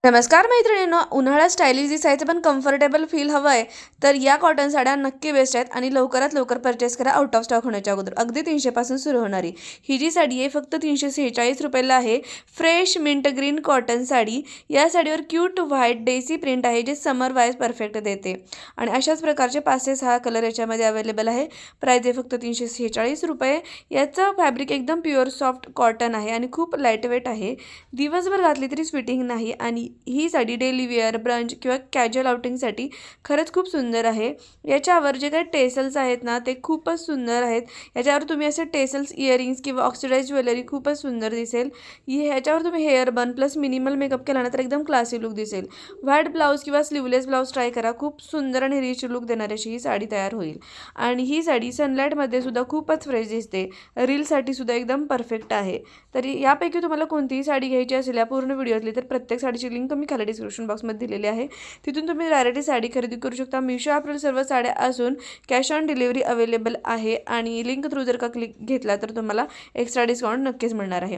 नमस्कार मैत्रिणींनो, उन्हाळ्यात स्टायलिश दिसायचं पण कम्फर्टेबल फील हवं आहे तर या कॉटन साड्या नक्की बेस्ट आहेत आणि लवकरात लवकर परचेस करा आउट ऑफ स्टॉक होण्याच्या अगोदर. अगदी 300 पासून सुरू होणारी ही जी साडी आहे फक्त 346 रुपयाला आहे. Fresh mint green cotton sari. या साडीवर क्यूट व्हाईट डेसी प्रिंट आहे जे समर वाईज परफेक्ट देते आणि अशाच प्रकारचे 5 ते 6 कलर याच्यामध्ये अवेलेबल आहे. प्राइस आहे फक्त 346 रुपये. याचा फॅब्रिक एकदम प्युअर सॉफ्ट कॉटन आहे आणि खूप लाईटवेट आहे. दिवसभर घातली तरी स्वेटिंग नाही आणि ही साडी डेली वेअर, ब्रंच किंवा कॅज्युअल आउटिंगसाठी खरंच खूप सुंदर आहे. याच्यावर जे काही टेसल्स आहेत ना ते खूपच सुंदर आहेत. याच्यावर तुम्ही असे टेसल्स इयरिंग्स किंवा ऑक्सिडाइज ज्वेलरी खूपच सुंदर दिसेल. ह्याच्यावर तुम्ही हेअर बन प्लस मिनिमल मेकअप केला ना तर एकदम क्लासी लुक दिसेल. व्हाईट ब्लाऊज किंवा स्लीवलेस ब्लाऊज ट्राय करा. खूप सुंदर आणि रिच लुक देणारी अशी ही साडी तयार होईल आणि ही साडी सनलाईटमध्ये सुद्धा खूपच फ्रेश दिसते. रीलसाठी सुद्धा एकदम परफेक्ट आहे. तरी यापैकी तुम्हाला कोणतीही साडी घ्यायची असेल या पूर्ण व्हिडिओतली तर प्रत्येक साडीची लिंक मी खाली डिस्क्रिप्शन बॉक्समध्ये दिलेली आहे. तिथून तुम्ही डायरेक्टली साडी खरेदी करू शकता. मिशो ॲपवर सर्व साड्या असून कॅश ऑन डिलिव्हरी अवेलेबल आहे आणि लिंक थ्रू जर का क्लिक घेतला तर तुम्हाला एक्स्ट्रा डिस्काउंट नक्कीच मिळणार आहे.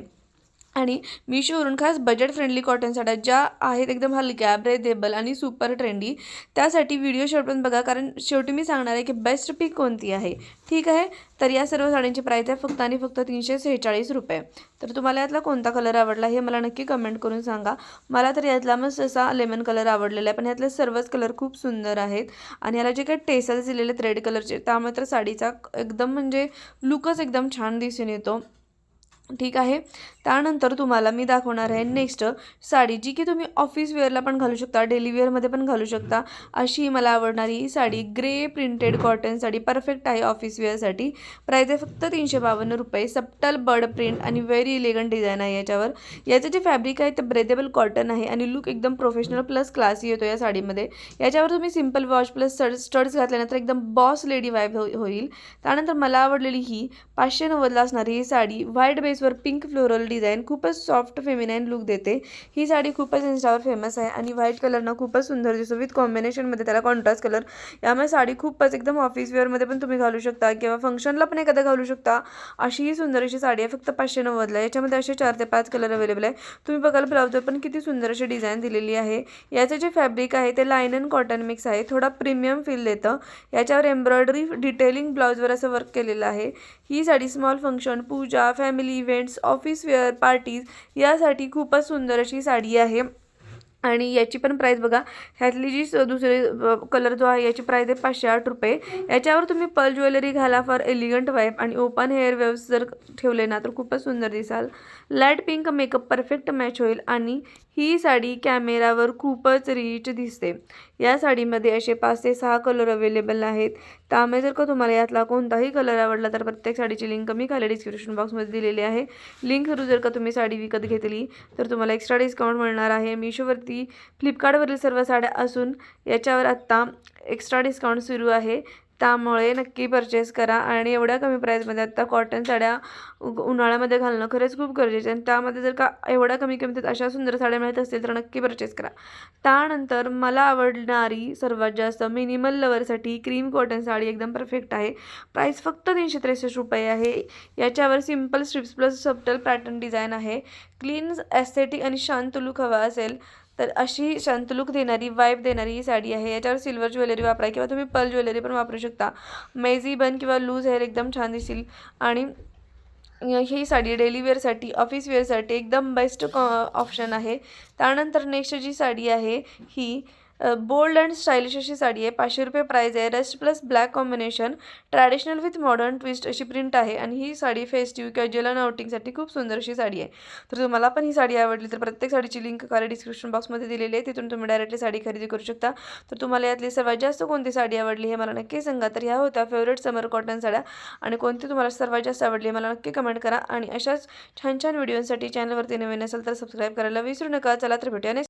आणि मिशोवरून खास बजेट फ्रेंडली कॉटन साड्या ज्या आहेत एकदम हलक्या, ब्रेथेबल आणि सुपर ट्रेंडी, त्यासाठी व्हिडिओ शेवटपर्यंत बघा कारण शेवटी मी सांगणार आहे की बेस्ट पिक कोणती आहे. ठीक आहे. तर या सर्व साड्यांची प्राईस आहे फक्त आणि फक्त 346 रुपये. तर तुम्हाला यातला कोणता कलर आवडला हे मला नक्की कमेंट करून सांगा. मला तर यातला मस्त असा लेमन कलर आवडलेला आहे, पण यातले सर्वच कलर खूप सुंदर आहेत आणि याला जे काही टेसल्स दिलेले आहेत रेड कलरचे त्यामुळे तर साडीचा एकदम म्हणजे लुकच एकदम छान दिसून येतो. ठीक आहे. त्यानंतर तुम्हाला मी दाखवणार आहे नेक्स्ट साडी जी की तुम्ही ऑफिस वेअरला पण घालू शकता, डेली वेअरमध्ये पण घालू शकता. अशी मला आवडणारी ही sari grey printed cotton sari perfect आहे ऑफिस वेअरसाठी. प्राईस आहे फक्त 352 रुपये. सबटल बर्ड प्रिंट आणि व्हेरी इलेगंट डिझाईन आहे याच्यावर. याचं जे फॅब्रिक आहे ते ब्रेथेबल कॉटन आहे आणि लुक एकदम प्रोफेशनल प्लस क्लासी येतो या साडीमध्ये. याच्यावर तुम्ही सिम्पल वॉच प्लस स्टड्स घातल्यानंतर एकदम बॉस लेडी वाईब होईल. त्यानंतर मला आवडलेली ही 590ला असणारी ही साडी व्हाईट बेसवर पिंक फ्लोरल डिझाईन खूपच सॉफ्ट फेमिनाईन लुक देते. ही साडी खूपच इन्स्टावर फेमस आहे आणि व्हाईट कलरनं खूपच सुंदर दिसतो विथ कॉम्बिनेशनमध्ये त्याला कॉन्ट्रास्ट कलर. यामुळे साडी खूपच एकदम ऑफिस वेअरमध्ये पण तुम्ही घालू शकता किंवा फंक्शनला पण एखादा घालू शकता. अशी ही सुंदर अशी साडी आहे फक्त 590ला. याच्यामध्ये असे 4 ते 5 कलर अवेलेबल आहे. तुम्ही बघाल ब्लाउजवर पण किती सुंदर अशी डिझाईन दिलेली आहे. याचं जे फॅब्रिक आहे ते लायन अँड कॉटन मिक्स आहे. थोडा प्रीमियम फील देतं. याच्यावर एम्ब्रॉयडरी डिटेलिंग ब्लाउजवर असं वर्क केलेलं आहे. ही sari small function, puja, family events, office wear, parties यासाठी खूपच सुंदर अशी साडी आहे. आणि याची पण प्राईस बघा. ह्यातली जी दुसरी कलर जो आहे याची प्राईस आहे 508 रुपये. याच्यावर तुम्ही पर्ल ज्वेलरी घाला फॉर एलिगंट वाईब आणि ओपन हेअर वेव्स जर ठेवले ना तर खूपच सुंदर दिसाल. Light pink makeup perfect match होईल आणि ही साडी कॅमेरावर खूपच रिच दिसते. या साडीमध्ये असे 5 ते 6 कलर अवेलेबल आहेत. त्यामुळे जर का तुम्हाला यातला कोणताही कलर आवडला तर प्रत्येक साडीची लिंक मी खाली डिस्क्रिप्शन बॉक्समध्ये दिलेली आहे. लिंक थ्रू जर का तुम्ही साडी विकत घेतली तर तुम्हाला एक्स्ट्रा डिस्काउंट मिळणार आहे. मिशोवरती फ्लिपकार्टवरील सर्व साड्या असून याच्यावर आत्ता एक्स्ट्रा डिस्काउंट सुरू आहे. त्यामुळे नक्की परचेस करा आणि एवढ्या कमी प्राईजमध्ये आत्ता कॉटन साड्या उन्हाळ्यामध्ये घालणं खरंच खूप गरजेचं आहे आणि त्यामध्ये जर का एवढ्या कमी किमतीत अशा सुंदर साड्या मिळत असतील तर नक्की परचेस करा. त्यानंतर मला आवडणारी सर्वात जास्त मिनिमल लवरसाठी क्रीम कॉटन साडी एकदम परफेक्ट आहे. प्राईस फक्त 363 रुपये आहे. याच्यावर simple strips plus subtle pattern design आहे. क्लीन एस्थेटिक आणि शांत लुक हवा असेल तर अशी शांत लुक देणारी वाईब देणारी ही साडी आहे. याच्यावर सिल्वर ज्वेलरी वापरा किंवा तुम्ही पर्ल ज्वेलरी पण वापरू शकता. मेझी बन किंवा लूज हेअर एकदम छान दिसेल आणि ही साडी डेली वेअरसाठी ऑफिस वेअरसाठी एकदम बेस्ट ऑप्शन आहे. त्यानंतर नेक्स्ट जी साडी आहे ही बोल्ड अँड स्टायलिश अशी साडी आहे. 500 रुपये प्राईज आहे. Rust plus black combination, traditional with modern twist अशी प्रिंट आहे आणि ही साडी फेस्टिव्ह कॅज्युअल आणि आउटिंगसाठी खूप सुंदर अशी साडी आहे. तर तुम्हाला पण ही साडी आवडली तर प्रत्येक साडीची लिंक खाली डिस्क्रिप्शन बॉक्समध्ये दिलेली आहे. तिथून तुम्ही डायरेक्टली साडी खरेदी करू शकता. तर तुम्हाला यातली सर्वात जास्त कोणती साडी आवडली हे मला नक्की सांगा. तर ह्या होत्या फेवरेट समर कॉटन साड्या आणि कोणती तुम्हाला सर्वात जास्त आवडली मला नक्की कमेंट करा आणि अशाच छान छान व्हिडिओसाठी चॅनलवरती नवीन असेल तर सबस्क्राईब करायला विसरू नका. चला तर भेटूया.